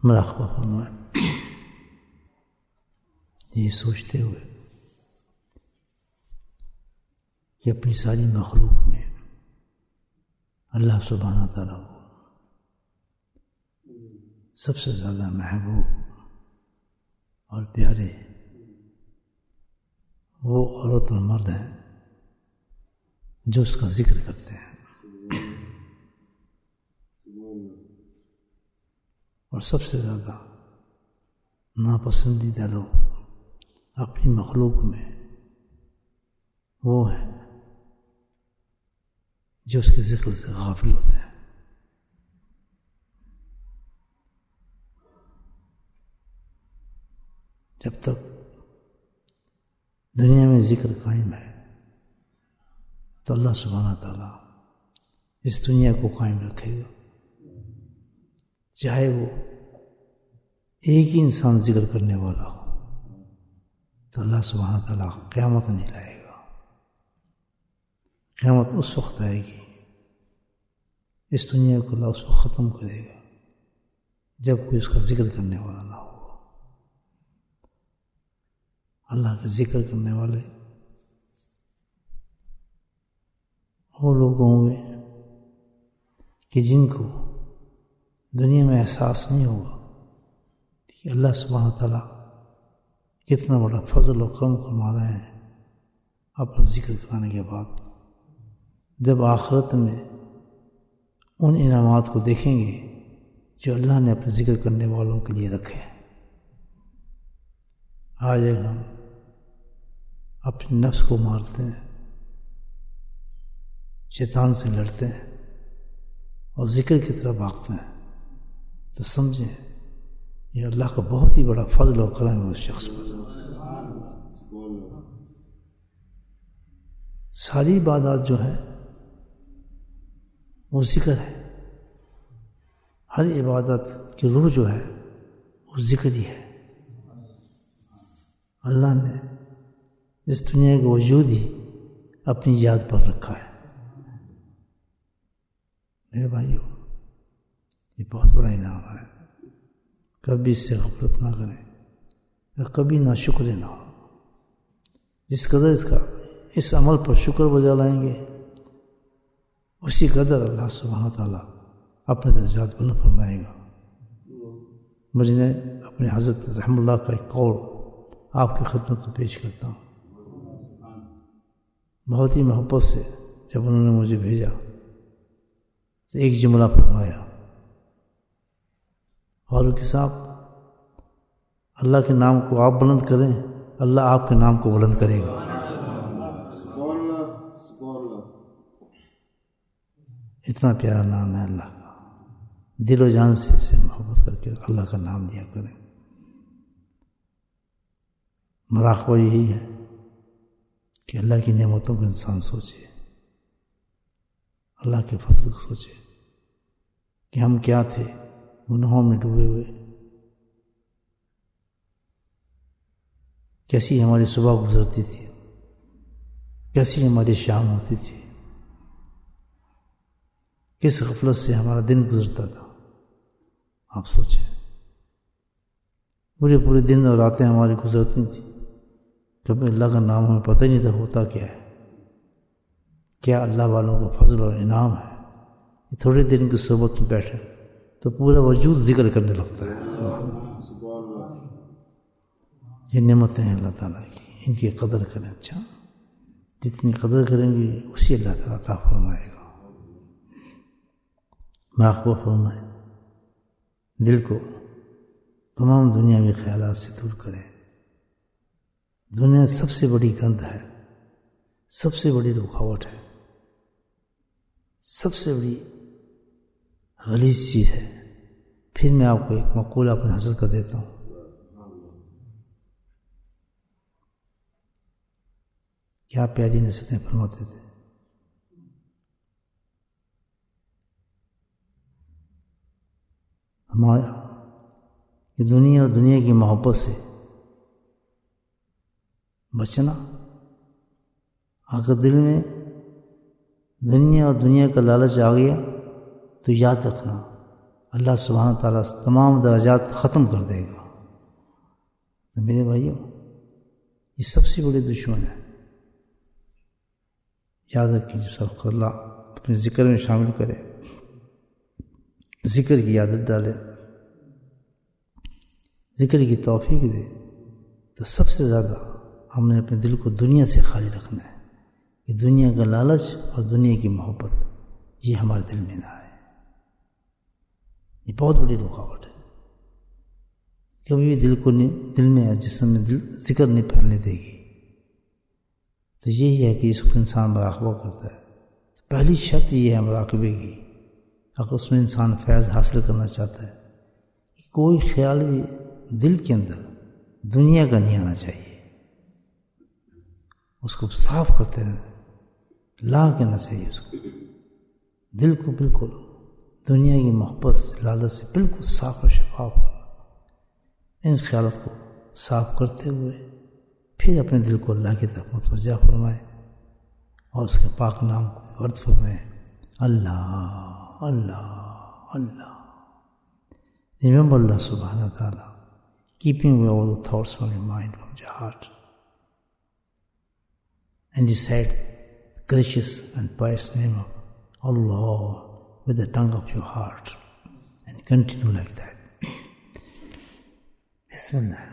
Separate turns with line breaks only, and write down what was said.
مراقبہ فرمائیں. یہ سوچتے ہوئے کہ اپنی ساری مخلوق میں اللہ سبحانہ تعالیٰ کو سب سے زیادہ محبوب اور پیارے وہ عورت اور مرد ہیں جو اس کا ذکر کرتے ہیں، اور سب سے زیادہ ناپسندیدہ لوگ اپنی مخلوق میں وہ ہیں جو اس کے ذکر سے غافل ہوتے ہیں. جب تک دنیا میں ذکر قائم ہے تو اللہ سبحانہ تعالیٰ اس دنیا کو قائم رکھے گا. چاہے وہ ایک ہی انسان ذکر کرنے والا ہو تو اللہ سبحانہ تعالیٰ قیامت نہیں لائے گا. قیامت اس وقت آئے گی، اس دنیا کو اللہ اس وقت ختم کرے گا جب کوئی اس کا ذکر کرنے والا نہ ہوگا. اللہ کا ذکر کرنے والے وہ لوگ ہوں گے کہ جن کو دنیا میں احساس نہیں ہوگا کہ اللہ سبحانہ تعالیٰ کتنا بڑا فضل و کرم فرما رہے ہیں اپنا ذکر کرانے کے بعد. جب آخرت میں ان انعامات کو دیکھیں گے جو اللہ نے اپنے ذکر کرنے والوں کے لیے رکھے ہیں. آج اگر ہم اپنے نفس کو مارتے ہیں، شیطان سے لڑتے ہیں اور ذکر کی طرف بھاگتے ہیں تو سمجھیں یہ اللہ کا بہت ہی بڑا فضل و کرم ہے اس شخص پر. ساری عبادات جو ہیں وہ ذکر ہے. ہر عبادت کی روح جو ہے وہ ذکر ہی ہے. اللہ نے اس دنیا کا وجود ہی اپنی یاد پر رکھا ہے. میرے بھائیو، یہ بہت بڑا انعام ہے. کبھی اس سے غفلت نہ کریں اور کبھی نہ شکر نہ ہو. جس قدر اس عمل پر شکر بجا لائیں گے اسی قدر اللہ سبحانہ تعالیٰ اپنے درجات بلند فرمائے گا. مجھے اپنے حضرت رحم اللہ کا ایک قول آپ کی خدمت میں پیش کرتا ہوں. بہت ہی محبت سے جب انہوں نے مجھے بھیجا تو ایک جملہ فرمایا، فاروقی صاحب، اللہ کے نام کو آپ بلند کریں، اللہ آپ کے نام کو بلند کرے گا. اتنا پیارا نام ہے اللہ کا. دل و جان سے اسے محبت کر کے اللہ کا نام لیا کریں. مراقبہ یہی ہے کہ اللہ کی نعمتوں کو انسان سوچے، اللہ کے فضل کو سوچے کہ ہم کیا تھے گناہوں میں ڈوبے ہوئے، کیسی ہماری صبح گزرتی تھی، کیسی ہماری شام ہوتی تھی، کس غفلت سے ہمارا دن گزرتا تھا. آپ سوچیں، پورے دن اور راتیں ہماری گزرتی تھیں، کبھی اللہ کا نام ہمیں پتہ ہی نہیں تھا ہوتا کیا ہے. کیا اللہ والوں کا فضل اور انعام ہے کہ تھوڑے دن کی صحبت میں بیٹھے تو پورا وجود ذکر کرنے لگتا ہے. یہ نعمتیں ہیں اللہ تعالیٰ کی، ان کی قدر کریں. اچھا، جتنی قدر کریں گے اسی اللہ تعالیٰ عطا فرمائے گا. مراقبہ فرمائیں، دل کو تمام دنیاوی خیالات سے دور کریں. دنیا سب سے بڑی گند ہے، سب سے بڑی رکاوٹ ہے، سب سے بڑی غلیظ چیز ہے. پھر میں آپ کو ایک مقولہ اپنے حضرت کا دیتا ہوں. کیا پیاری نصیحتیں فرماتے تھے. ہمارا کہ دنیا اور دنیا کی محبت سے بچنا. اگر دل میں دنیا اور دنیا کا لالچ آ گیا تو یاد رکھنا اللہ سبحانہ تعالیٰ تمام درجات ختم کر دے گا. تو میرے بھائیوں، یہ سب سے بڑے دشمن ہے. یاد رکھیں جو سب اللہ اپنے ذکر میں شامل کرے، ذکر کی عادت ڈالے، ذکر کی توفیق دے، تو سب سے زیادہ ہم نے اپنے دل کو دنیا سے خالی رکھنا ہے کہ دنیا کا لالچ اور دنیا کی محبت یہ ہمارے دل میں نہ آئے. یہ بہت بڑی رکاوٹ ہے. کبھی بھی دل میں اور جسم میں ذکر نہیں پھیلنے دے گی. تو یہی ہے کہ اس کو انسان مراقبہ کرتا ہے. پہلی شرط یہ ہے مراقبے کی، اگر اس میں انسان فیض حاصل کرنا چاہتا ہے کہ کوئی خیال بھی دل کے اندر دنیا کا نہیں آنا چاہیے. اس کو صاف کرتے رہنا، لا کرنا چاہیے اس کو، دل کو بالکل دنیا کی محبت سے، لالچ سے بالکل صاف اور شفاف کرنا. ان خیالات کو صاف کرتے ہوئے پھر اپنے دل کو اللہ کی طرف متوجہ فرمائے اور اس کے پاک نام کو ورد فرمائے، اللہ اللہ اللہ. Remember Allah subhanahu wa ta'ala, keeping away all the thoughts from your mind, from your heart. And recite the gracious and pious name of Allah with the tongue of your heart. And continue like that. Bismillah.